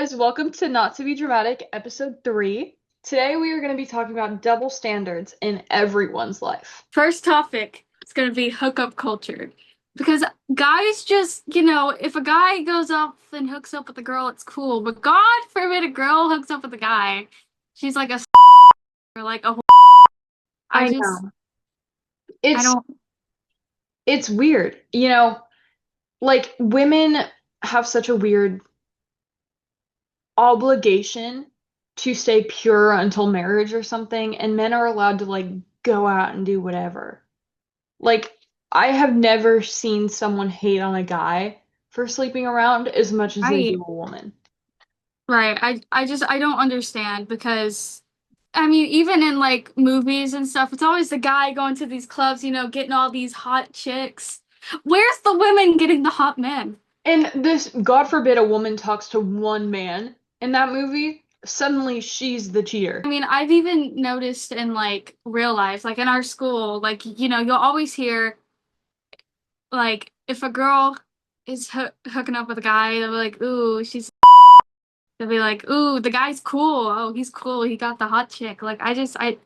guys, welcome to Not to Be Dramatic, episode 3. Today we are going to be talking about double standards in everyone's life. First topic is going to be hookup culture. Because guys just, if a guy goes up and hooks up with a girl, it's cool. But God forbid a girl hooks up with a guy. She's like a or like a I I just, know. I It's don't, it's weird. Like women have such a weird obligation to stay pure until marriage or something, and men are allowed to like go out and do whatever. Like I have never seen someone hate on a guy for sleeping around as much as they right, do a woman. right. I don't understand because, I mean, even in like movies and stuff, it's always the guy going to these clubs, getting all these hot chicks. Where's the women getting the hot men? And this, God forbid, a woman talks to one man in that movie, suddenly she's the cheater. I mean, I've even noticed in like real life, like in our school, like, you'll always hear like if a girl is hooking up with a guy, they'll be like, "Ooh, they'll be like, "Ooh, the guy's cool. Oh, he's cool. He got the hot chick." Like I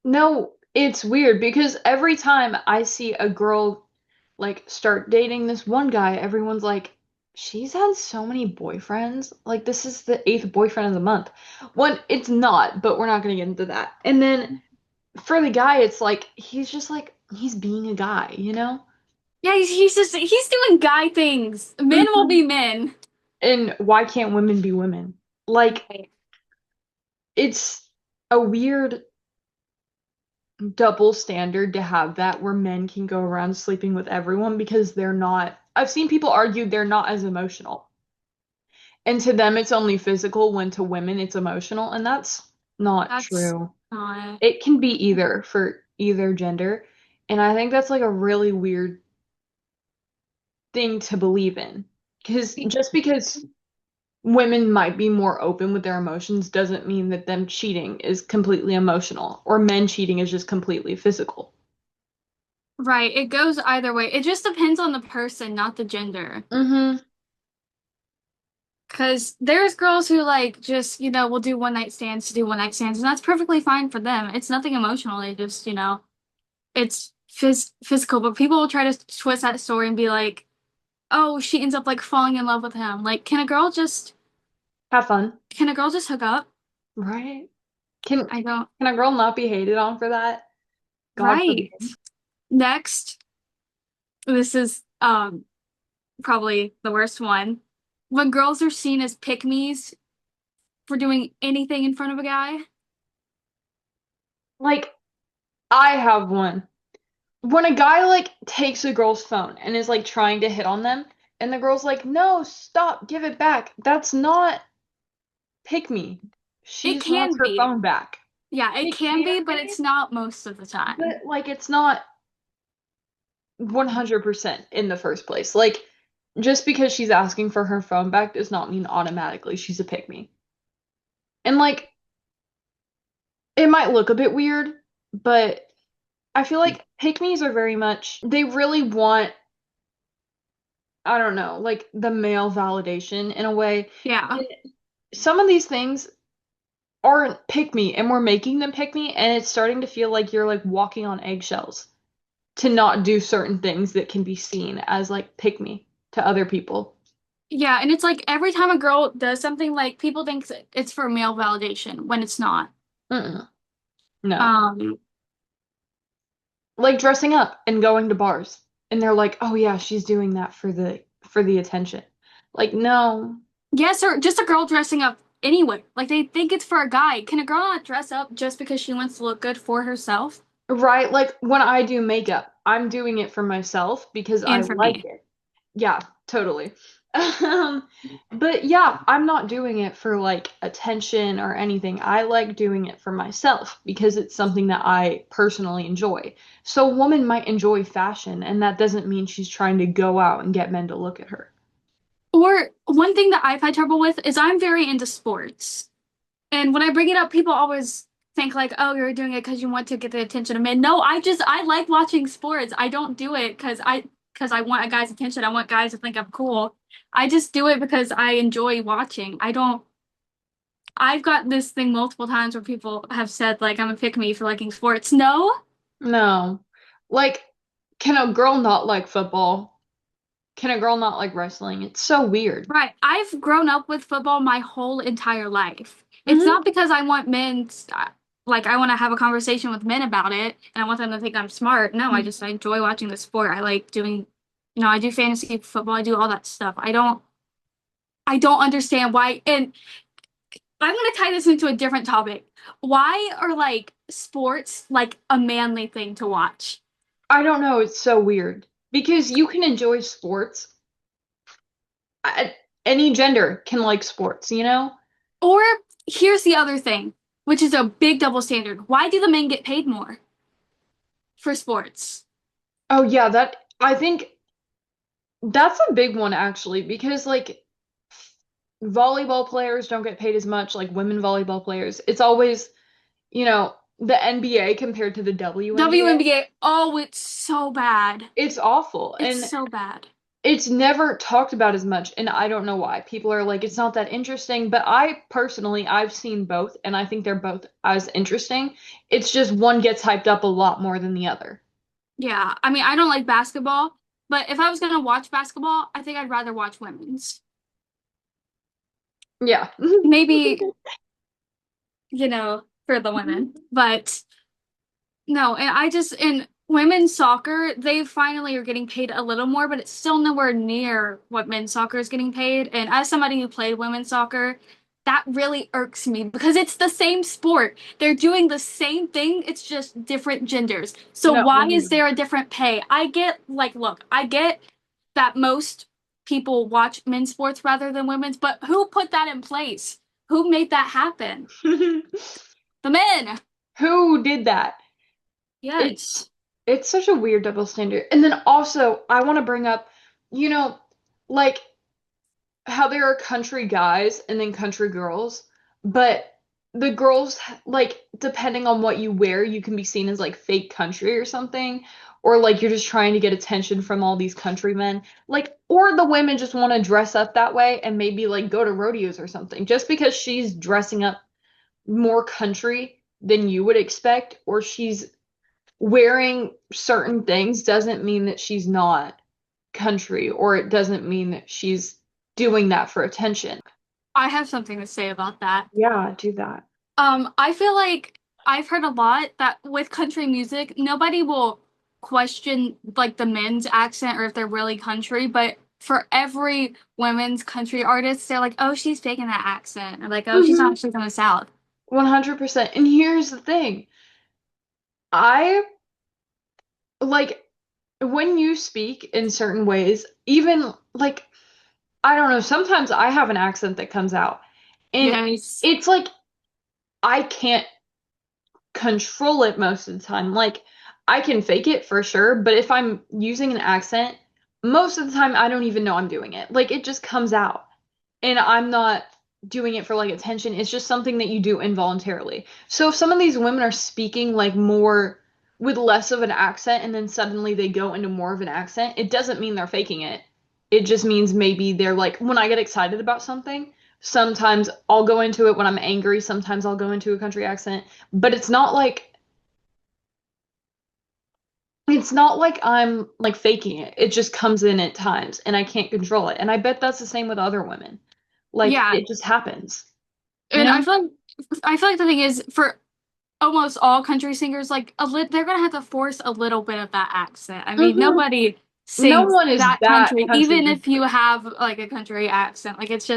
No, it's weird because every time I see a girl like start dating this one guy, everyone's like, she's had so many boyfriends. Like, this is the eighth boyfriend of the month. When it's not, but we're not going to get into that. And then for the guy, it's like, he's just like, he's being a guy, you know? Yeah, he's doing guy things. Men will Mhm. be men. And why can't women be women? Like, Right. it's a weird double standard to have that where men can go around sleeping with everyone because they're not. I've seen people argue they're not as emotional. And to them, it's only physical, when to women, it's emotional. And that's not That's true. not It can be either for either gender. And I think that's like a really weird thing to believe in. Because just because women might be more open with their emotions doesn't mean that them cheating is completely emotional or men cheating is just completely physical. right. It goes either way. It just depends on the person, not the gender. Mm-hmm. Because there's girls who like just, will do one night stands to do one night stands, and that's perfectly fine for them. It's nothing emotional. They just, it's physical. But people will try to twist that story and be like, oh, she ends up like falling in love with him. Like, Have fun. can a girl just hook up? Right? Can I don't. can a girl not be hated on for that? God Right. forbid. Next, this is probably the worst one. When girls are seen as pick-me's for doing anything in front of a guy. Like, I have one. When a guy like takes a girl's phone and is like trying to hit on them, and the girl's like, "No, stop, give it back." That's not pick me. She It just wants can her be. phone back. Yeah, it It can can be, but be, it's not most of the time. but like it's not 100% in the first place. Like, just because she's asking for her phone back does not mean automatically she's a pick me. And like, it might look a bit weird, but I feel like pick-me's are very much, they really want, I don't know, like the male validation in a way. Yeah. And some of these things aren't pick-me, and we're making them pick-me, and it's starting to feel like you're like walking on eggshells to not do certain things that can be seen as like pick-me to other people. Yeah, and it's like every time a girl does something, like people think it's for male validation when it's not. Mm-mm. No. Um, Like dressing up and going to bars, and they're like, "Oh yeah, she's doing that for the attention." Like, no. yes, or just a girl dressing up anyway. Like they think it's for a guy. Can a girl not dress up just because she wants to look good for herself Right? Like when I do makeup, I'm doing it for myself because I and for like me? it. Yeah, totally. But yeah, I'm not doing it for like attention or anything. I like doing it for myself because it's something that I personally enjoy. So a woman might enjoy fashion, and that doesn't mean she's trying to go out and get men to look at her. Or one thing that I've had trouble with is I'm very into sports. And when I bring it up, people always think like, "Oh, you're doing it because you want to get the attention of men." No, I like watching sports. I don't do it because I want a guy's attention. I want guys to think I'm cool. I just do it because I enjoy watching. I don't I've got this thing multiple times where people have said like I'm a pick me for liking sports. No. No. Like, can a girl not like football? Can a girl not like wrestling? It's so weird. Right. I've grown up with football my whole entire life. It's Hmm. not because I want like I want to have a conversation with men about it and I want them to think I'm smart. No, I enjoy watching the sport. I like doing, I do fantasy football. I do all that stuff. I don't understand why. And I'm going to tie this into a different topic. Why are like sports like a manly thing to watch? I don't know. It's so weird because you can enjoy sports. Any gender can like sports, you know? Or here's the other thing, which is a big double standard. Why do the men get paid more for sports? Oh yeah, that I think that's a big one actually because like volleyball players don't get paid as much like women volleyball players. It's always, the NBA compared to the WNBA. WNBA, oh, it's so bad. It's awful It's and so bad. it's never talked about as much and I don't know why. People are like it's not that interesting, but I personally I've seen both and I think they're both as interesting. It's just one gets hyped up a lot more than the other. Yeah, I mean, I don't like basketball, but if I was gonna watch basketball, I think I'd rather watch women's. Yeah. Maybe, for the women, but no, and in women's soccer, they finally are getting paid a little more, but it's still nowhere near what men's soccer is getting paid. And as somebody who played women's soccer, that really irks me because it's the same sport. They're doing the same thing, it's just different genders. So No, why is 100. there a different pay? Look, I get that most people watch men's sports rather than women's, but who put that in place? Who made that happen? The men. Who did that? It's Yes. it's such a weird double standard. And then also, I want to bring up, you know, like how there are country guys and then country girls, but the girls, like, depending on what you wear, you can be seen as like fake country or something, or like you're just trying to get attention from all these countrymen. Like, or the women just want to dress up that way and maybe like go to rodeos or something. Just because she's dressing up more country than you would expect, or she's wearing certain things doesn't mean that she's not country, or it doesn't mean that she's doing that for attention. I have something to say about that. Yeah, do that. I feel like I've heard a lot that with country music, nobody will question like the men's accent or if they're really country, but for every women's country artist, they're like, oh, she's faking that accent. Or like, oh, she's not Hmm. actually from the South. 100%. And here's the thing. I like when you speak in certain ways, even like I don't know, sometimes I have an accent that comes out. And Yes. it's like I can't control it most of the time. Like, I can fake it for sure, but if I'm using an accent, most of the time I don't even know I'm doing it. Like, it just comes out. And I'm not doing it for like attention. It's just something that you do involuntarily. So if some of these women are speaking like more with less of an accent and then suddenly they go into more of an accent, it doesn't mean they're faking it. It just means maybe they're like, when I get excited about something, sometimes I'll go into it when I'm angry, sometimes I'll go into a country accent, but it's not like I'm like faking it. It just comes in at times and I can't control it. And I bet that's the same with other women. Like Yeah. it just happens, you And know? I feel like the thing is for almost all country singers, like they're gonna have to force a little bit of that accent. I mean, Hmm. nobody No sings one is that that country, country even just if you have like a country accent. Like it's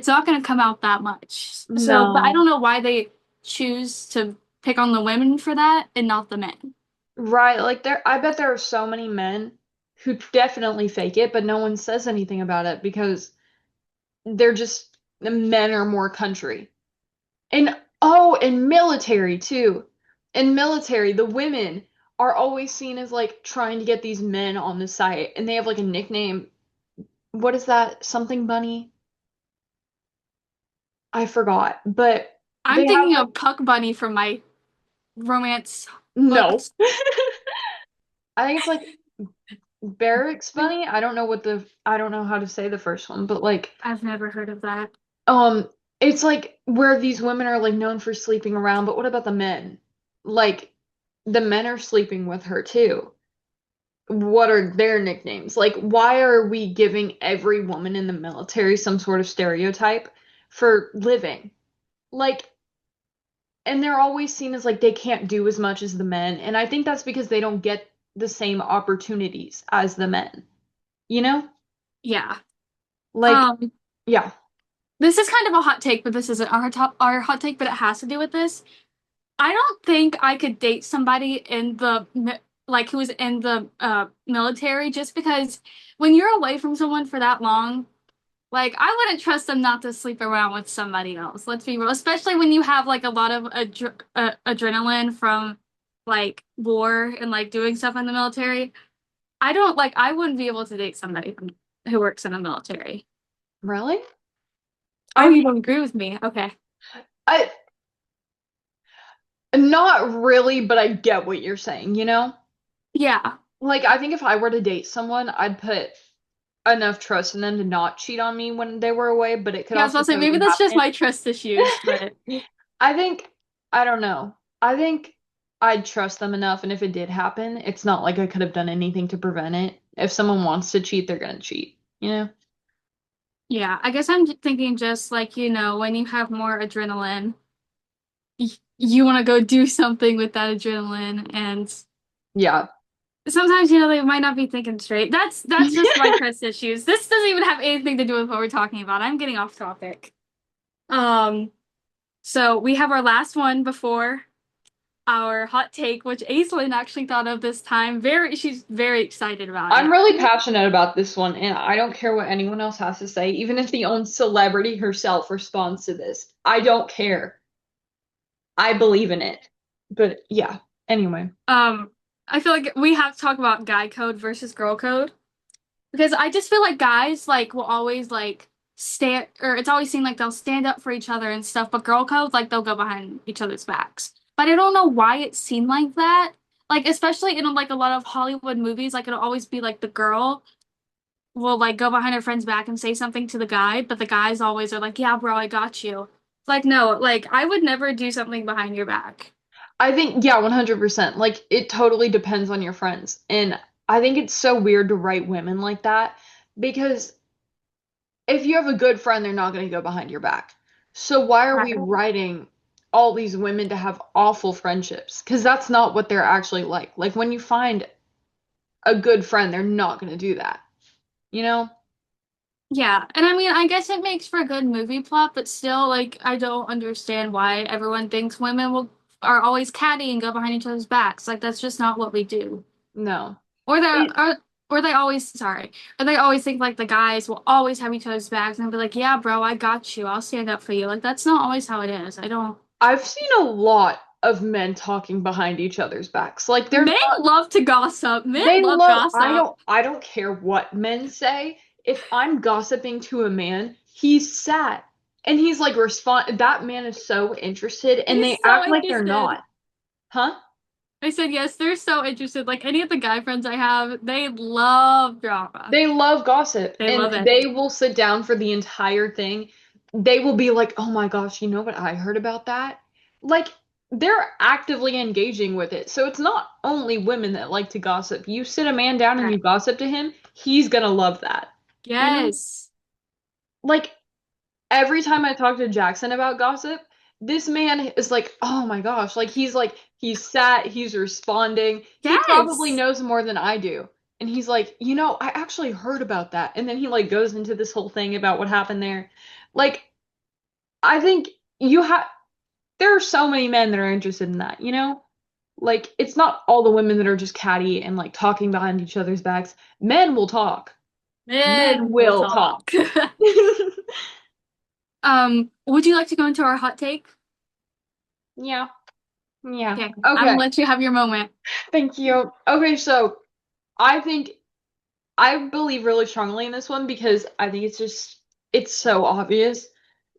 not gonna come out that much. So, but I no. don't know why they choose to pick on the women for that and not the men. Right, like I bet there are so many men who definitely fake it, but no one says anything about it because they're just the men are more country. And oh, and military too. In military, the women are always seen as like trying to get these men on the site, and they have like a nickname. What is that? Something bunny? I forgot, but I'm they have thinking like of Puck Bunny from my romance no. books. I think it's like Barrack's funny. I don't know how to say the first one, but like I've never heard of that. um it's like where these women are like known for sleeping around, but what about the men? Like the men are sleeping with her too. What are their nicknames? Like why are we giving every woman in the military some sort of stereotype for living? Like and they're always seen as like they can't do as much as the men, and I think that's because they don't get the same opportunities as the men. You know? Yeah. Like Um, yeah. this is kind of a hot take, but this isn't our hot take, but it has to do with this. I don't think I could date somebody in like who was in the military just because when you're away from someone for that long, like I wouldn't trust them not to sleep around with somebody else. Let's be real, especially when you have like a lot of adrenaline from like war and like doing stuff in the military. I wouldn't be able to date somebody who works in the military. Really? Oh, I you mean, don't agree with me? Okay. I not really, but I get what you're saying, you know? Yeah. Like I think if I were to date someone, I'd put enough trust in them to not cheat on me when they were away, but it could Yeah, I was also about to say maybe totally that's just happen. my trust issues, but I think I don't know. I think I'd trust them enough, and if it did happen, it's not like I could have done anything to prevent it. If someone wants to cheat, they're gonna cheat, you know? yeah, I guess I'm thinking just like, when you have more adrenaline, you want to go do something with that adrenaline, and Yeah. sometimes, they might not be thinking straight. That's just my trust issues. This doesn't even have anything to do with what we're talking about. I'm getting off topic. Um, so we have our last one before our hot take, which Aislinn actually thought of this time. She's very excited about I'm it. really passionate about this one, and I don't care what anyone else has to say, even if the own celebrity herself responds to this. I don't care. I believe in it. But yeah, anyway. Um, I feel like we have to talk about guy code versus girl code because I just feel like guys like will always like stand or it's always seemed like they'll stand up for each other and stuff, but girl code like they'll go behind each other's backs. But I don't know why it seemed like that. Like especially in like a lot of Hollywood movies, like it'll always be like the girl will like go behind her friend's back and say something to the guy, but the guys always are like, "Yeah, bro, I got you." It's like no, like I would never do something behind your back. I think, yeah, 100%. Like, it totally depends on your friends. And I think it's so weird to write women like that because if you have a good friend, they're not going to go behind your back. So why are we Right. writing all these women to have awful friendships? Because that's not what they're actually like. Like, when you find a good friend, they're not going to do that. You know? Yeah, and I mean, I guess it makes for a good movie plot, but still, like, I don't understand why everyone thinks women will are always catty and go behind each other's backs. Like, that's just not what we do. No. Or they It, or they always sorry, or they always think like the guys will always have each other's backs and be like, "Yeah, bro, I got you. I'll stand up for you." Like, that's not always how it is. I don't. I've seen a lot of men talking behind each other's backs. Like, they're Men not. love to gossip. Men They love love, gossip. I don't care what men say. If I'm gossiping to a man, he's sad. And he's like that man is so interested and He's they so act like they're interested. not. Huh? I said yes, they're so interested. Like any of the guy friends I have, they love drama. They love gossip They and love it. they will sit down for the entire thing. They will be like, "Oh my gosh, you know what I heard about that?" Like they're actively engaging with it. So it's not only women that like to gossip. You sit a man down and Right. you gossip to him, he's gonna love that. You know? Yes. Like every time I talk to Jackson about gossip, this man is oh my gosh, he's sat, he's responding. He probably Yes. knows more than I do. And he's like, I actually heard about that. And then he goes into this whole thing about what happened there. Like, I think you have there are so many men that are interested in that, you know? Like, it's not all the women that are just catty and talking behind each other's backs. Men will talk. Men Men will will talk. talk. Would you like to go into our hot take? Yeah. Yeah. Okay, I'm Okay. gonna let you have your moment. Thank you. Okay, so I think I believe really strongly in this one because I think it's so obvious.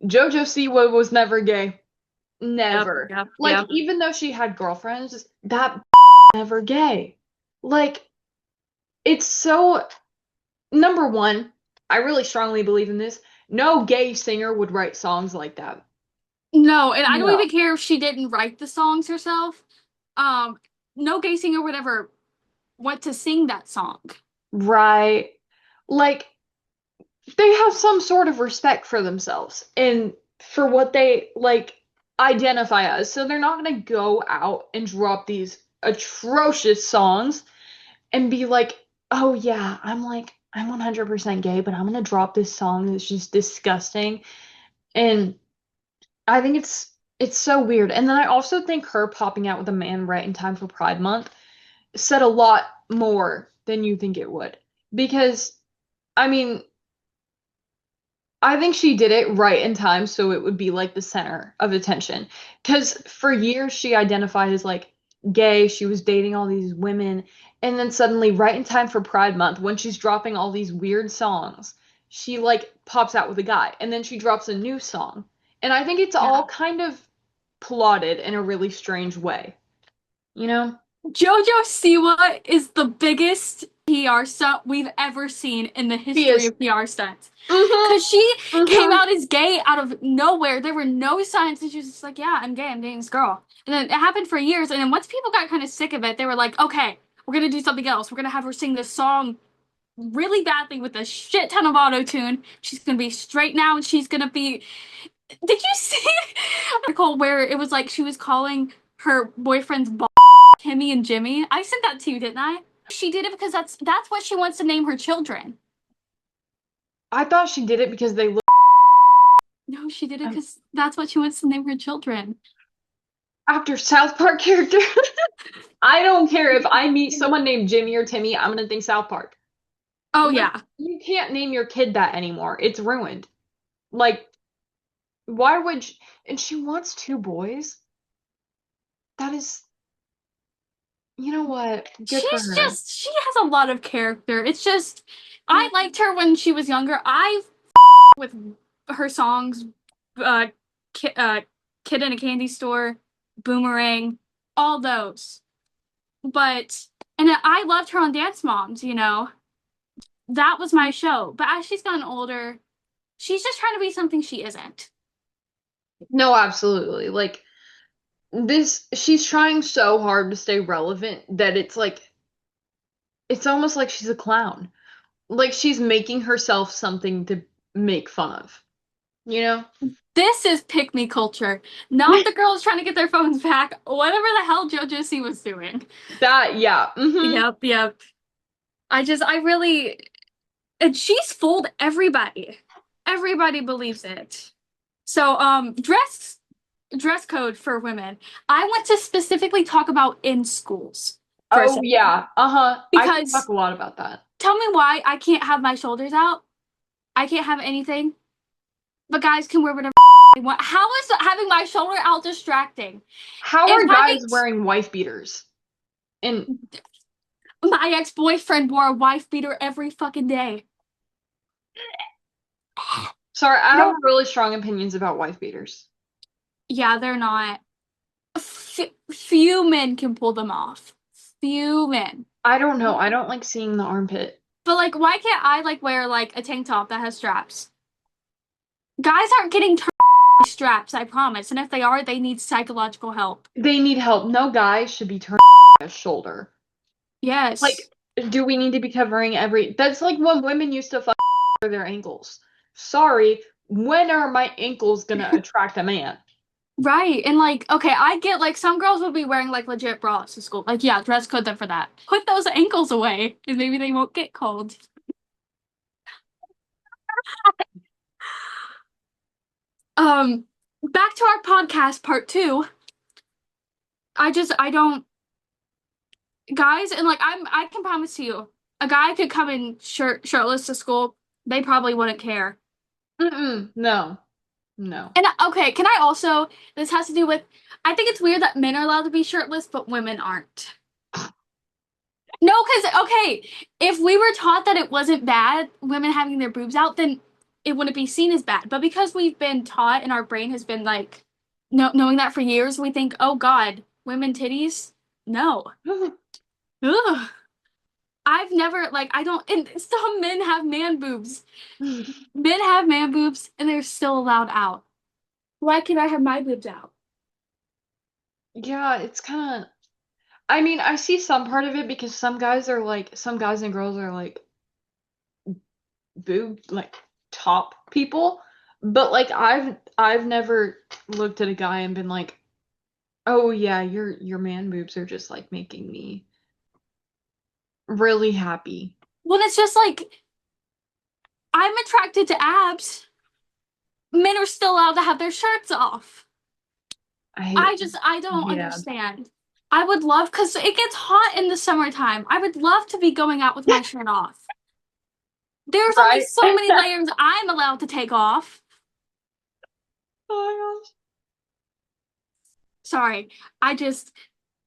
JoJo Siwa was never gay. Yep, Never. yep, Like yep. even though she had girlfriends, that never gay. Like it's so number one, I really strongly believe in this. No gay singer would write songs like that. No, and I don't No. even care if she didn't write the songs herself. Um, no gay singer would ever want to sing that song. Right. Like they have some sort of respect for themselves and for what they like identify as. So they're not going to go out and drop these atrocious songs and be like, "Oh yeah, I'm 100% gay, but I'm going to drop this song that's just disgusting." And I think it's so weird. And then I also think her popping out with a man right in time for Pride Month said a lot more than you think it would. Because I mean, I think she did it right in time so it would be like the center of attention. Because for years she identified as like gay, she was dating all these women, and then suddenly, right in time for Pride Month, when she's dropping all these weird songs, she like pops out with a guy, and then she drops a new song. And I think it's Yeah. all kind of plotted in a really strange way, you know? JoJo Siwa is the biggest PR stunt we've ever seen in the She history is. of PR stunts. Mm-hmm. Because she came Mm-hmm. out as gay out of nowhere. There were no signs, and she was just like, yeah, I'm gay, I'm dating this girl. And then it happened for years, and then once people got kind of sick of it, they were like, okay, we're gonna do something else. We're gonna have her sing this song really badly with a shit ton of auto-tune. She's gonna be straight now, and she's gonna be. Did you see an article where it was like she was calling her boyfriend's Timmy and Jimmy? I sent that to you, didn't I? She did it because that's what she wants to name her children. I thought she did it because they look No, she did it um, because that's what she wants to name her children. after South Park character. I don't care if I meet someone named Jimmy or Timmy, I'm gonna think South Park. Oh Like, yeah. you can't name your kid that anymore. It's ruined. Like, why would sh and she wants two boys? That is, you know what? Good for her. She has a lot of character. It's just I liked her when she was younger. I with her songs, uh, ki Kid in a Candy Store, Boomerang, all those. But and I loved her on Dance Moms, you know. That was my show. But as she's gotten older, she's just trying to be something she isn't. No, absolutely. Like this, she's trying so hard to stay relevant that it's almost like she's a clown. Like she's making herself something to make fun of, you know? This is pick me culture, not the girls trying to get their phones back. Whatever the hell JoJo C was doing. That, yeah. Hmm. Yep, yep. I really, and she's fooled everybody. Everybody believes it. So, dress code for women. I want to specifically talk about in schools for a Oh, second. yeah. Uh-huh. I can talk Because a lot about that. tell me why I can't have my shoulders out. I can't have anything, but guys can wear whatever they want. How is having my shoulder out distracting? How If are having guys wearing wife beaters? And my ex-boyfriend wore a wife beater every fucking day. sorry, I have No, really strong opinions about wife beaters. yeah, they're not. Few men can pull them off. Few men. I don't know. I don't like seeing the armpit. But like, why can't I like wear like a tank top that has straps? Guys aren't getting straps, I promise. And if they are, they need psychological help. They need help. No guy should be turning a shoulder. Like, Yes. do we need to be covering every? That's like when women used to fuck their ankles. Sorry, when are my ankles gonna attract a man? Right. And like, okay, I get like some girls will be wearing like legit bras to school. Like, yeah, dress code them for that. Put those ankles away and maybe they won't get cold. Back to our podcast part two. I don't guys and like I can promise you, a guy could come in shirtless to school, they probably wouldn't care. Mm-mm, no, no. And okay, can I also this has to do with I think it's weird that men are allowed to be shirtless, but women aren't. No, because okay, if we were taught that it wasn't bad, women having their boobs out, then it wouldn't be seen as bad. But because we've been taught and our brain has been like knowing that for years, we think, oh God, women titties? No. Ugh. I've never like I don't and some men have man boobs. Men have man boobs and they're still allowed out. Why can't I have my boobs out? Yeah, it's kind of. I mean, I see some part of it because some guys and girls are like boob like top people, but like I've never looked at a guy and been like, oh yeah, your man boobs are just like making me really happy. Well, it's just like I'm attracted to abs. Men are still allowed to have their shirts off. I I don't Yeah. understand. I would love, because it gets hot in the summertime. I would love to be going out with my shirt off. There's only Right? so many layers I'm allowed to take off. Oh my Sorry. I just,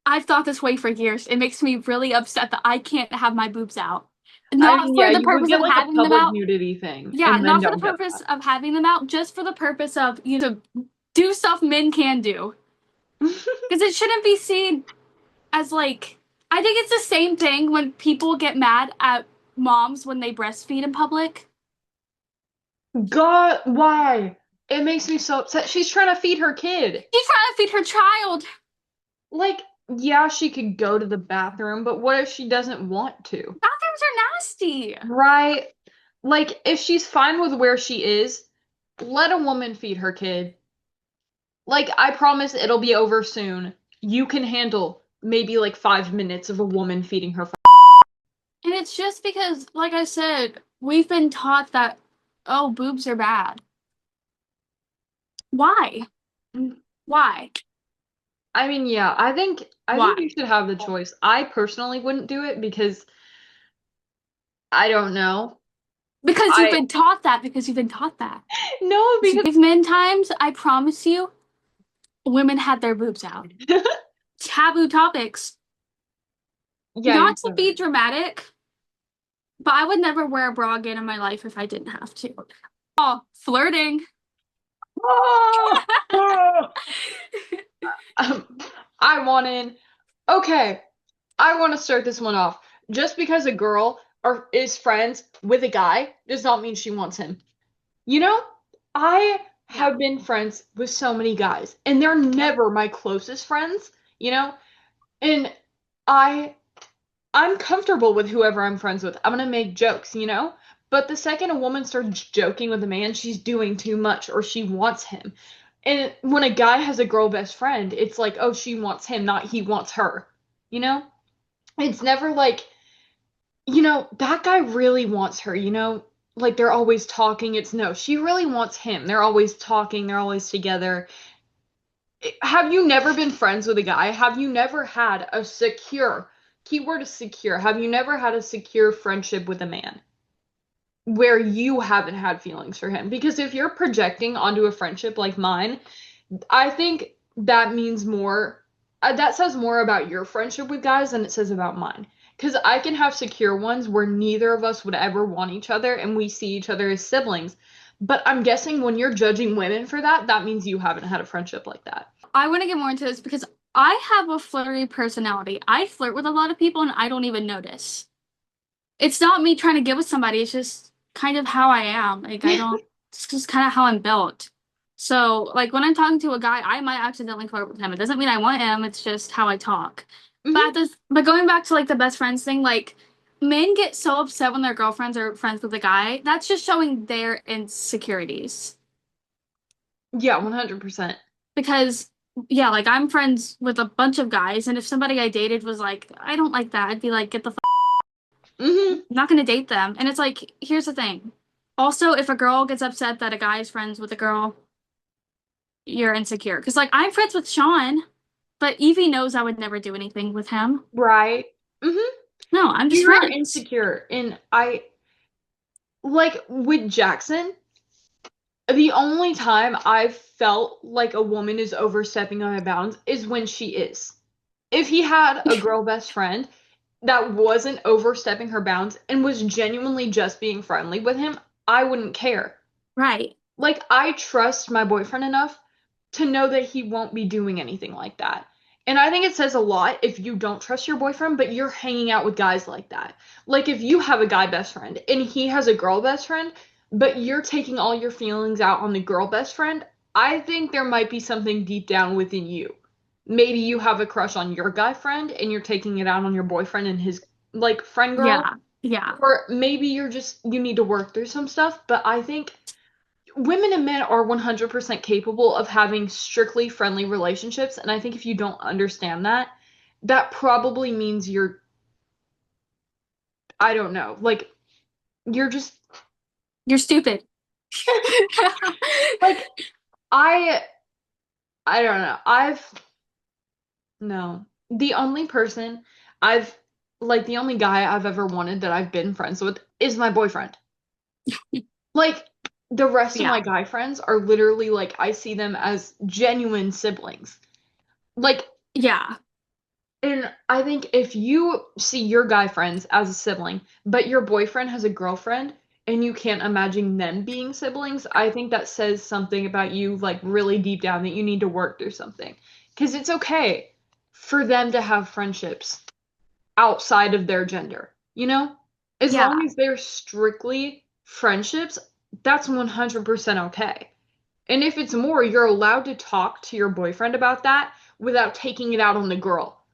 I've thought this way for years. It makes me really upset that I can't have my boobs out. gosh. I Not mean, for yeah, the you would purpose get of like a having them public out. nudity thing, Yeah, and men not for the don't get purpose that. of having them out, just for the purpose of, to do stuff men can do. Because it shouldn't be seen as like I think it's the same thing when people get mad at moms when they breastfeed in public. God, why? It makes me so upset. She's trying to feed her kid. She's trying to feed her child. Like, yeah, she could go to the bathroom, but what if she doesn't want to? Bathrooms are nasty. Right? Like, if she's fine with where she is, let a woman feed her kid. Like, I promise it'll be over soon. You can handle maybe like 5 minutes of a woman feeding her. And it's just because, like I said, we've been taught that, oh, boobs are bad. Why? Why? I mean, yeah, I think you Why? should have the choice. I personally wouldn't do it because I don't know. Because you've I been taught that, because you've been taught that. no, because If men times, I promise you, women had their boobs out. Taboo topics. yeah, you Not to could. be dramatic, but I would never wear a bra again in my life if I didn't have to. Oh, flirting. Ah! Ah! Um, I want in. Okay, I want to start this one off. Just because a girl is friends with a guy does not mean she wants him. You know, I Yeah, have been friends with so many guys, and they're never my closest friends, you know? And I I'm comfortable with whoever I'm friends with. I'm gonna make jokes, you know? But the second a woman starts joking with a man, she's doing too much or she wants him. And when a guy has a girl best friend, it's like, oh, she wants him, not he wants her. You know? It's never like, that guy really wants her, you know? Like they're always talking. It's no, she really wants him. They're always talking, they're always together. Have you never been friends with a guy? Have you never had a secure, keyword is secure, have you never had a secure friendship with a man where you haven't had feelings for him? Because if you're projecting onto a friendship like mine, I think that means more, that says more about your friendship with guys than it says about mine. Because I can have secure ones where neither of us would ever want each other and we see each other as siblings. But I'm guessing when you're judging women for that, that means you haven't had a friendship like that. I want to get more into this because I have a flirty personality. I flirt with a lot of people and I don't even notice. It's not me trying to get with somebody, it's just kind of how I am. Like, I don't, it's just kind of how I'm built. So, like, when I'm talking to a guy, I might accidentally flirt with him. It doesn't mean I want him, it's just how I talk. Hmm. But going back to like the best friends thing, like, men get so upset when their girlfriends are friends with a guy. That's just showing their insecurities. Yeah, 100%. Because yeah, like I'm friends with a bunch of guys, and if somebody I dated was like, I don't like that, I'd be like, get the Hmm. I'm not gonna date them. And it's like, here's the thing. Also, if a girl gets upset that a guy is friends with a girl, you're insecure. Because like I'm friends with Sean, but Evie knows I would never do anything with him. Right. Hmm. No, I'm just You're friends. insecure. And like, with Jackson, the only time I've felt like a woman is overstepping on my bounds is when she is. If he had a girl best friend that wasn't overstepping her bounds and was genuinely just being friendly with him, I wouldn't care. Right. Like, I trust my boyfriend enough to know that he won't be doing anything like that. And I think it says a lot if you don't trust your boyfriend, but you're hanging out with guys like that. Like if you have a guy best friend and he has a girl best friend, but you're taking all your feelings out on the girl best friend, I think there might be something deep down within you. Maybe you have a crush on your guy friend and you're taking it out on your boyfriend and his like friend girl, Yeah. Yeah. or maybe you need to work through some stuff, but I think women and men are 100% capable of having strictly friendly relationships. And I think if you don't understand that, that probably means I don't know, like, you're just, You're stupid. like, I, I don't know. No. The only person I've, the only guy I've ever wanted that I've been friends with is my boyfriend. Like, the rest of Yeah. my guy friends are literally like, I see them as genuine siblings. Like, Yeah. and I think if you see your guy friends as a sibling, but your boyfriend has a girlfriend and you can't imagine them being siblings, I think that says something about you, like really deep down, that you need to work through something. Because it's okay for them to have friendships outside of their gender, you know? As Yeah. long as they're strictly friendships, that's 100% okay. And if it's more, you're allowed to talk to your boyfriend about that without taking it out on the girl.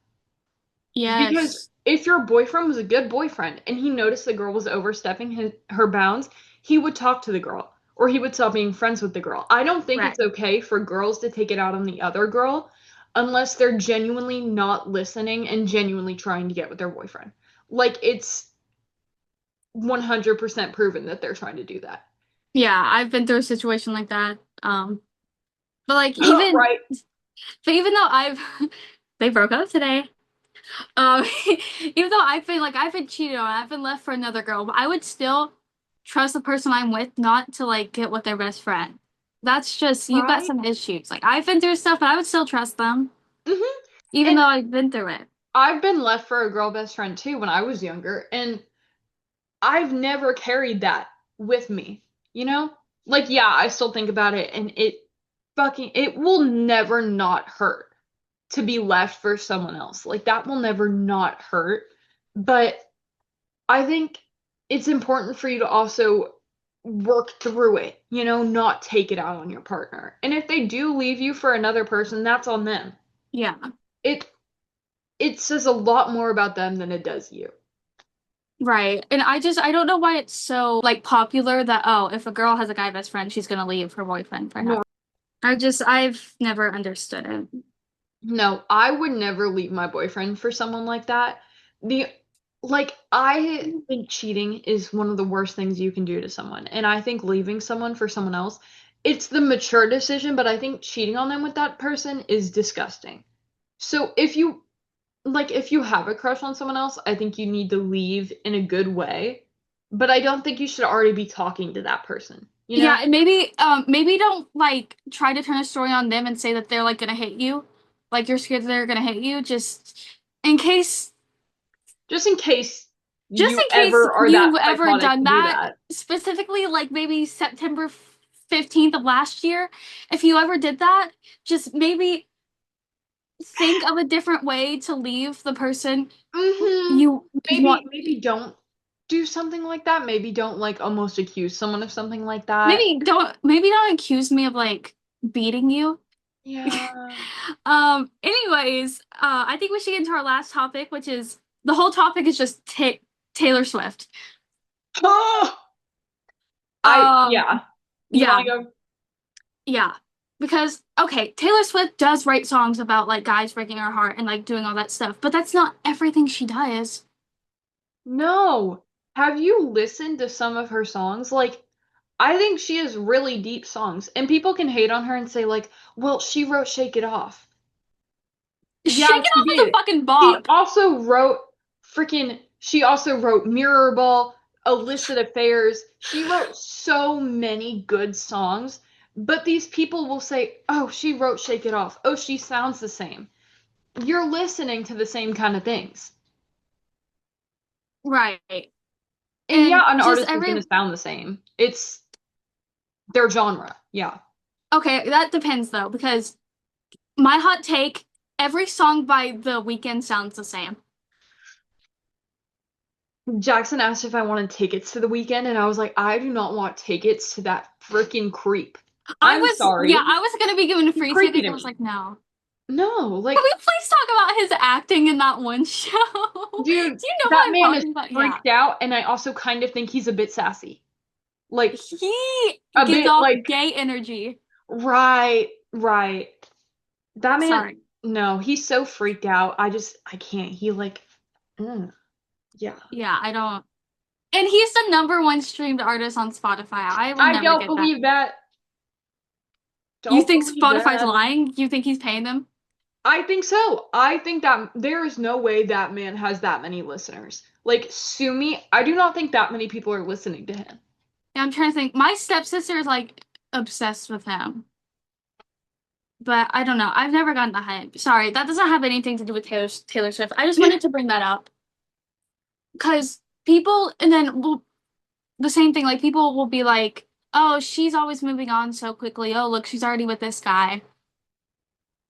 Because Yes. if your boyfriend was a good boyfriend and he noticed the girl was overstepping her bounds, he would talk to the girl or he would stop being friends with the girl. I don't think Right. it's okay for girls to take it out on the other girl unless they're genuinely not listening and genuinely trying to get with their boyfriend. Like it's 100% proven that they're trying to do that. Yeah, I've been through a situation like that. But like even Right? but even though I've they broke up today. Um, even though I've been cheated on, I've been left for another girl, but I would still trust the person I'm with not to like get with their best friend. That's just you've got Right? some issues. Like I've been through stuff, but I would still trust them, Hmm. even And though I've been through it. I've been left for a girl best friend too when I was younger, and I've never carried that with me, you know? Like, yeah, I still think about it and it will never not hurt to be left for someone else. Like, that will never not hurt. But I think it's important for you to also work through it, not take it out on your partner. And if they do leave you for another person, that's on them. Yeah, It it says a lot more about them than it does you. right. And I don't know why it's so like popular that oh, if a girl has a guy best friend, she's gonna leave her boyfriend for him. No, I've never understood it. no, I would never leave my boyfriend for someone like that. The I think cheating is one of the worst things you can do to someone. And I think leaving someone for someone else, it's the mature decision, but I think cheating on them with that person is disgusting. So if you have a crush on someone else, I think you need to leave in a good way. But I don't think you should already be talking to that person, you know? Yeah, and maybe don't like try to turn a story on them and say that they're like gonna hate you. Like you're scared that they're gonna hate you in case Just in case just you in case ever are that you've ever psychotic done to do that, that. specifically like maybe September 15th of last year, if you ever did that, just maybe think of a different way to leave the person Hmm. you want. Maybe don't do something like that. Maybe don't like almost accuse someone of something like that. Maybe don't accuse me of like beating you. Yeah. Anyways, I think we should get into our last topic, which is the whole topic is just ta Taylor Swift. Oh, Um, yeah. You want yeah, to go? yeah. Because okay, Taylor Swift does write songs about like guys breaking her heart and like doing all that stuff, but that's not everything she does. No. Have you listened to some of her songs? Like, I think she has really deep songs, and people can hate on her and say, like, well, she wrote Shake It Off. Shake Yeah, It she Off is a did. fucking bop. She also wrote Mirrorball, Illicit Affairs. She wrote so many good songs, but these people will say, oh, she wrote Shake It Off. Oh, she sounds the same. You're listening to the same kind of things. Right. And yeah, And an just artist is going every to sound the same. It's their genre. Yeah. okay, that depends though, because my hot take Every song by The Weeknd sounds the same. Jackson asked if I wanted tickets to the weekend, and I was like, I do not want tickets to that freaking creep. I'm Yeah, sorry. I was gonna be given He's free creepy tickets. to I was me. like, no. No, Can like, we please talk about his acting in that one show? dude, Do you know that what I'm man is talking about? Yeah. freaked out, and I also kind of think he's a bit sassy. Like, He a gives bit off like, gay energy. right, right. That man, Sorry. no, he's so freaked out. I can't. He like, yeah. Yeah, I don't. And he's the number one streamed artist on Spotify. I will I never don't get that. believe that. You Don't think believe Spotify's that. lying? You think he's paying them? I think so. I think that there is no way that man has that many listeners. Like, sue me. I do not think that many people are listening to him. Yeah, I'm trying to think. My stepsister is like obsessed with him. But I don't know. I've never gotten the hype. Sorry, that doesn't have anything to do with Taylor Swift. I just wanted to bring that up. Because people, and then well, the same thing, like people will be like, oh, she's always moving on so quickly. Oh, look, she's already with this guy.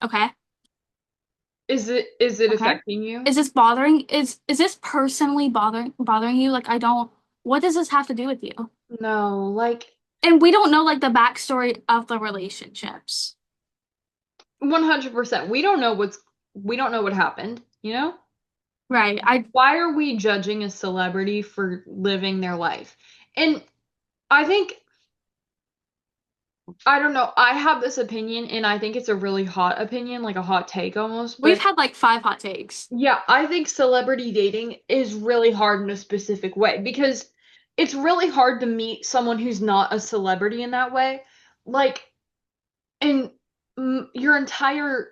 Okay, Is it okay. affecting you? Is this bothering? Is this personally bothering you? Like, I don't. What does this have to do with you? No, like And we don't know like the backstory of the relationships. 100%. We don't know what happened, you know? Right. Why are we judging a celebrity for living their life? And I think I don't know. I have this opinion and I think it's a really hot opinion, like a hot take almost, We've but had like 5 hot takes. yeah, I think celebrity dating is really hard in a specific way because it's really hard to meet someone who's not a celebrity in that way. Like, and your entire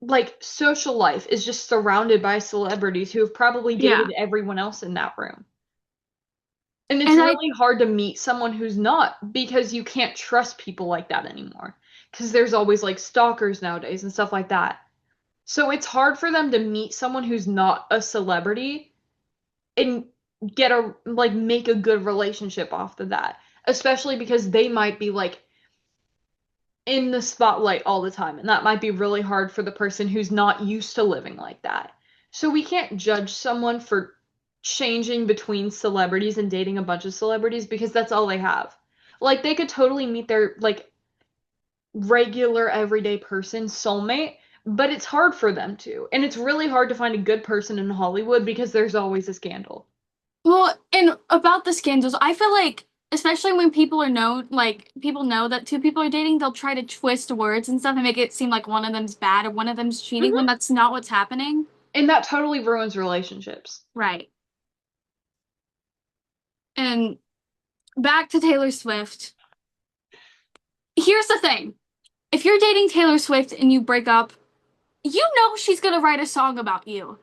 like social life is just surrounded by celebrities who have probably Yeah. dated everyone else in that room. And it's And I really hard to meet someone who's not because you can't trust people like that anymore. Because there's always like stalkers nowadays and stuff like that. So it's hard for them to meet someone who's not a celebrity and get a like make a good relationship off of that. Especially because they might be like in the spotlight all the time, and that might be really hard for the person who's not used to living like that. So we can't judge someone for changing between celebrities and dating a bunch of celebrities because that's all they have. Like they could totally meet their like regular everyday person soulmate, but it's hard for them to. And it's really hard to find a good person in Hollywood because there's always a scandal. well, and about the scandals, I feel like especially when people are known, like people know that two people are dating, they'll try to twist words and stuff and make it seem like one of them's bad or one of them's cheating when Mhm. that's not what's happening. And that totally ruins relationships. Right. And back to Taylor Swift. Here's the thing. If you're dating Taylor Swift and you break up, you know she's gonna write a song about you.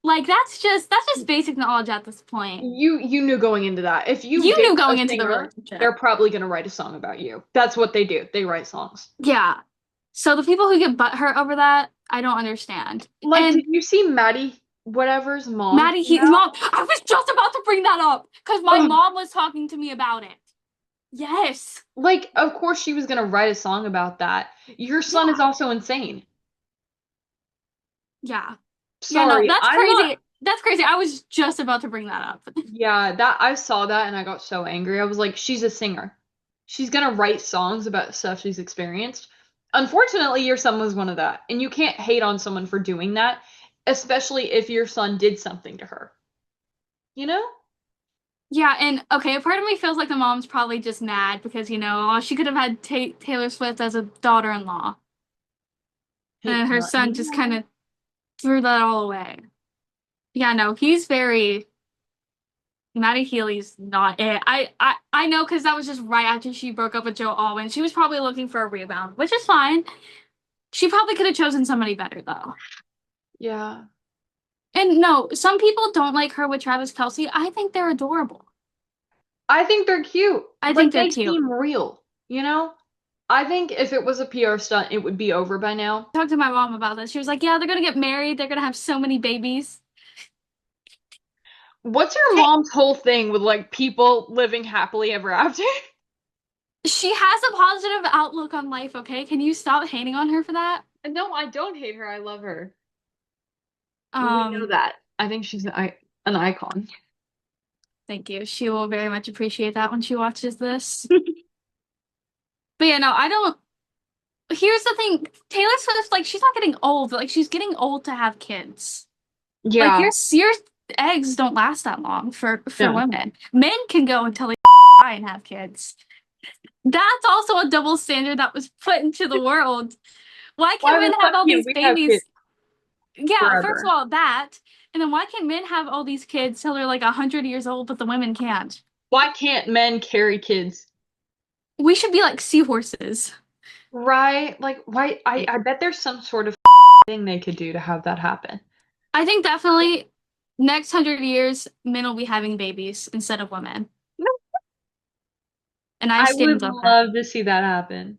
Like that's just basic knowledge at this point. You knew going into that. If you You date knew a going into the singer, relationship. they're probably gonna write a song about you. That's what they do. They write songs. Yeah. So the people who get butthurt over that, I don't understand. Like, And did you see Maddie whatever's mom Maddie, came his out? mom, I was just about to bring that up because my Ugh. mom was talking to me about it. Yes. Like, of course she was gonna write a song about that. Your son is Yeah. also insane. Yeah. Yeah, no, Sorry, that's I'm not. crazy. That's crazy. I was just about to bring that up. Yeah, that I saw that and I got so angry. I was like, she's a singer. She's gonna write songs about stuff she's experienced. Unfortunately, your son was one of that, and you can't hate on someone for doing that, especially if your son did something to her. You know? Yeah, and okay, a part of me feels like the mom's probably just mad because, oh, she could have had Taylor Swift as a daughter-in-law. And then her Not son just kind anymore. of threw that all away. Yeah, no, he's very Maddie Healy's not it. I know because that was just right after she broke up with Joe Alwyn. She was probably looking for a rebound, which is fine. She probably could have chosen somebody better though. Yeah. And no, some people don't like her with Travis Kelce. I think they're adorable. I think they're cute. I Like think they're they cute. seem real, you know? I think if it was a PR stunt, it would be over by now. I talked to my mom about this. She was like, "Yeah, they're gonna get married. They're gonna have so many babies." What's your Hey, mom's whole thing with like people living happily ever after? She has a positive outlook on life, okay? Can you stop hating on her for that? No, I don't hate her. I love her. We know Um, that. I think she's an icon. Thank you. She will very much appreciate that when she watches this. But yeah, no, I don't. Here's the thing. Taylor Swift, like, she's not getting old, but like she's getting old to have kids. Like Yeah. your eggs don't last that long for No. women. Men can go until they die and have kids. That's also a double standard that was put into the world. Why Why can men the have fuck all can't these we have kids babies? Yeah, first of forever? all, that. And then why can men have all these kids till they're like 100 years old, but the women can't? Why can't men carry kids? We should be like seahorses. Right? Like, why? I bet there's some sort of thing they could do to have that happen. I think definitely next 100 years, men will be having babies instead of women. And I I stand would above that. love to see that happen.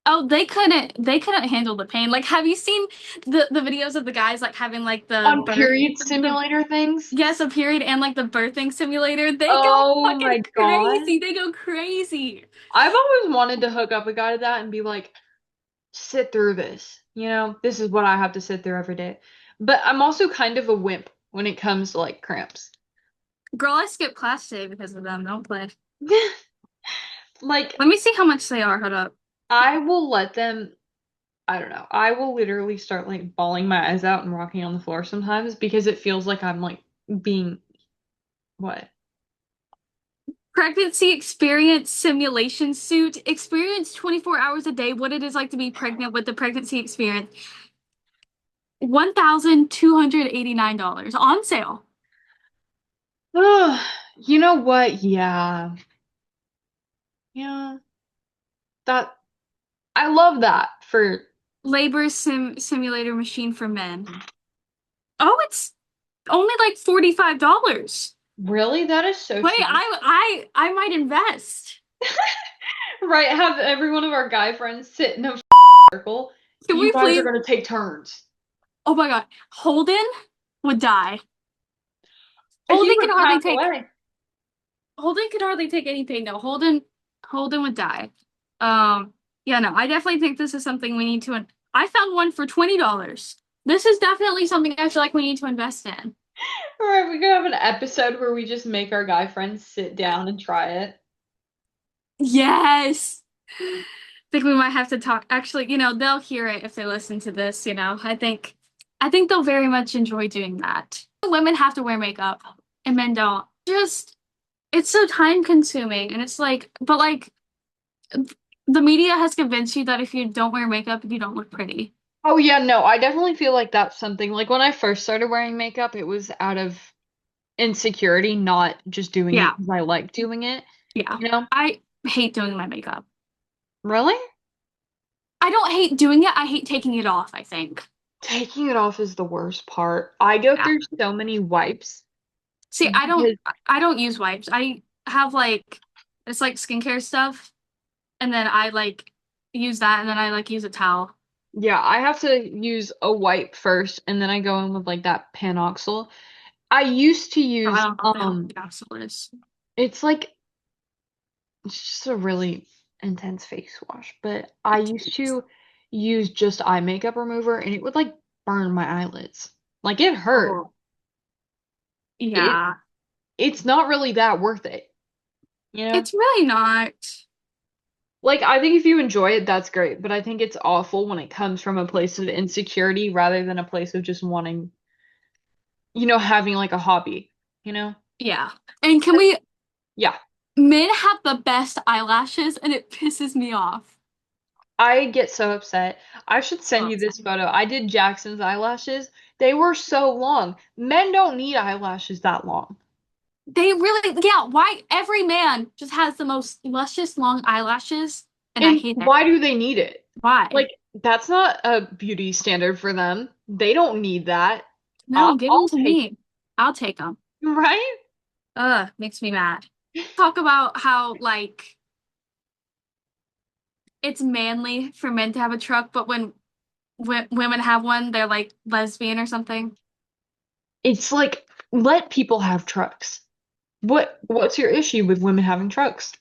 Oh, they couldn't handle the pain. Like, have you seen the videos of the guys like having like the On birth period the simulator things? yes, a period and like the birthing simulator? They go Oh fucking my God. crazy. They go crazy. I've always wanted to hook up a guy to that and be like, sit through this. This is what I have to sit through every day. But I'm also kind of a wimp when it comes to like cramps. Girl, I skipped class today because of them. Don't play. Like, Let me see how much they are. Hold up. I will let them, I don't know. I will literally start like bawling my eyes out and rocking on the floor sometimes because it feels like I'm like being what? Pregnancy experience simulation suit. Experience 24 hours a day what it is like to be pregnant with the pregnancy experience. $1,289 on sale. Oh, you know what? Yeah. Yeah. That I love that for Labor simulator machine for men. Oh, it's only like $45. really that is so Wait, cheap. I might invest. Right, have every one of our guy friends sit in a circle. Can You we guys are please? gonna take turns. Oh my God. Holden would die. He Holden can would hardly pass take away. Holden could hardly take any pain. No, Holden would die. Um, yeah, no, I definitely think this is something we need to. I found one for $20. This is definitely something I feel like we need to invest in. Alright, we could have an episode where we just make our guy friends sit down and try it. Yes. I think we might have to talk. Actually, they'll hear it if they listen to this. I think they'll very much enjoy doing that. Women have to wear makeup and men don't. Just it's so time consuming and it's like but like the media has convinced you that if you don't wear makeup, you don't look pretty. Oh yeah, no, I definitely feel like that's something. Like when I first started wearing makeup, it was out of insecurity, not just doing it Yeah, because I like doing it. yeah. You know? I hate doing my makeup. Really? I don't hate doing it, I hate taking it off, I think. Taking it off is the worst part. I go Yeah. through so many wipes See, I don't because I don't use wipes. I have like it's like skincare stuff and then I like use that and then I like use a towel. yeah, I have to use a wipe first and then I go in with like that Panoxyl. I used to No, I use don't know what the hell capsule is. it's like it's just a really intense face wash, but I used to use just eye makeup remover and it would like burn my eyelids. Like it hurt. Oh, It yeah. it's not really that worth it, you know? It's really not. Like I think if you enjoy it, that's great, but I think it's awful when it comes from a place of insecurity rather than a place of just wanting, having like a hobby, you know? Yeah. And can we Yeah. men have the best eyelashes and it pisses me off. I get so upset. I should send Oh, you this photo. I did Jackson's eyelashes. They were so long. Men don't need eyelashes that long. they really, yeah, why every man just has the most luscious long eyelashes and I And hate that. why do they need it? Why? Like, that's not a beauty standard for them. They don't need that. No, give them I'll to take me. I'll take them. it, right? Ugh, makes me mad. Talk about how like it's manly for men to have a truck, but when women have one, they're like lesbian or something. It's like, let people have trucks. What's your issue with women having trucks?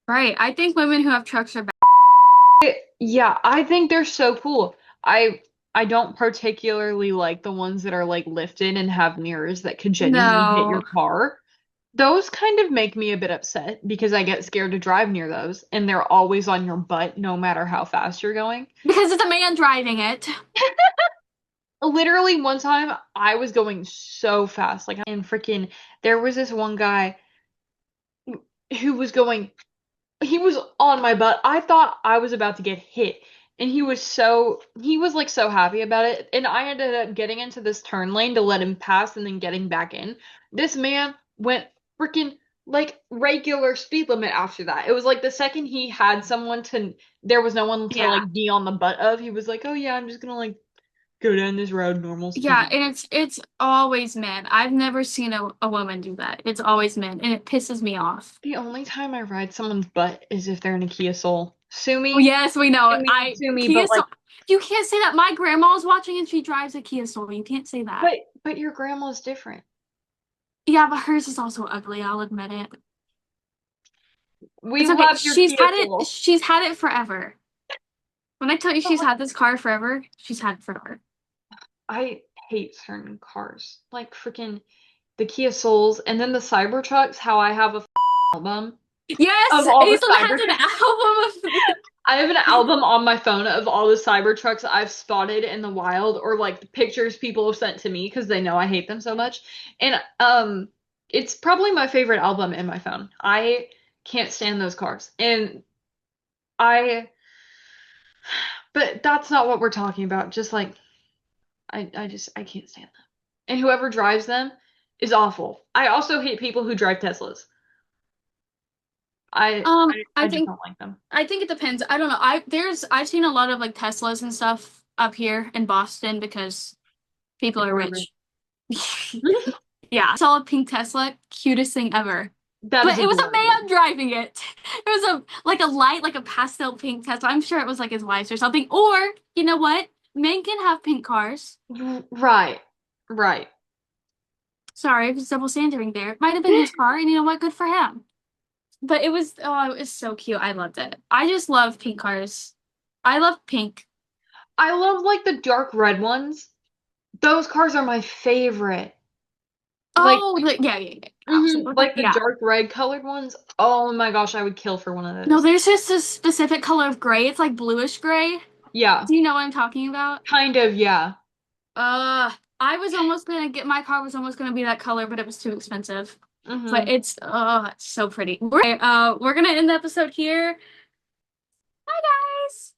Right. I think women who have trucks are bad. Yeah, I think they're so cool. I don't particularly like the ones that are like lifted and have mirrors that could genuinely hit your No, car. Those kind of make me a bit upset because I get scared to drive near those and they're always on your butt no matter how fast you're going. because it's a man driving it. Literally one time I was going so fast like and freaking there was this one guy who was going he was on my butt. I thought I was about to get hit. And he was like so happy about it. And I ended up getting into this turn lane to let him pass and then getting back in. This man went freaking like regular speed limit after that. It was like the second he had someone to, there was no one to Yeah. like be on the butt of. He was like, oh yeah, I'm just gonna like go down this road normal Yeah, speed. and it's always men. I've never seen a woman do that. It's always men, and it pisses me off. The only time I ride someone's butt is if they're in a Kia Soul. Oh, yes, we know. Sue me, Kia but Soul. like You can't say that. My grandma's watching and she drives a Kia Soul. You can't say that. but your grandma's different. Yeah, but hers is also ugly, I'll admit it. We It's okay. love your Kia Soul. She's had it forever. When I tell you But she's like had this car forever, she's had it forever. I hate certain cars. Like freaking the Kia Souls and then the Cybertrucks, how I have a album Yes, of all the Aislinn has an Cybertrucks. album of I have an album on my phone of all the Cybertrucks I've spotted in the wild or like the pictures people have sent to me because they know I hate them so much. And it's probably my favorite album in my phone. I can't stand those cars. And I but that's not what we're talking about. Just like I can't stand them. And whoever drives them is awful. I also hate people who drive Teslas. I I just think don't like them. I think it depends. I don't know. I've seen a lot of like Teslas and stuff up here in Boston because people are People are rich. rich. Yeah, I saw a pink Tesla, cutest thing ever. That is But it was a adorable. man driving it. It was a like a light, like a pastel pink Tesla. I'm sure it was like his wife's or something. Or you know what? Men can have pink cars. Right. Right. Sorry, it was double standarding there. It might have been his car, and you know what? Good for him. But it was oh, it was so cute. I loved it. I just love pink cars. I love pink. I love like the dark red ones. Those cars are my favorite. Like Oh, yeah. Absolutely. like the Yeah. dark red colored ones. Oh my gosh, I would kill for one of No, those. there's just a specific color of gray. It's like bluish gray. Yeah. Do you know what I'm talking about? Kind of, yeah. I was almost gonna get my car was almost gonna be that color, but it was too expensive. But Hmm. it's so pretty. We're gonna end the episode here. Bye guys.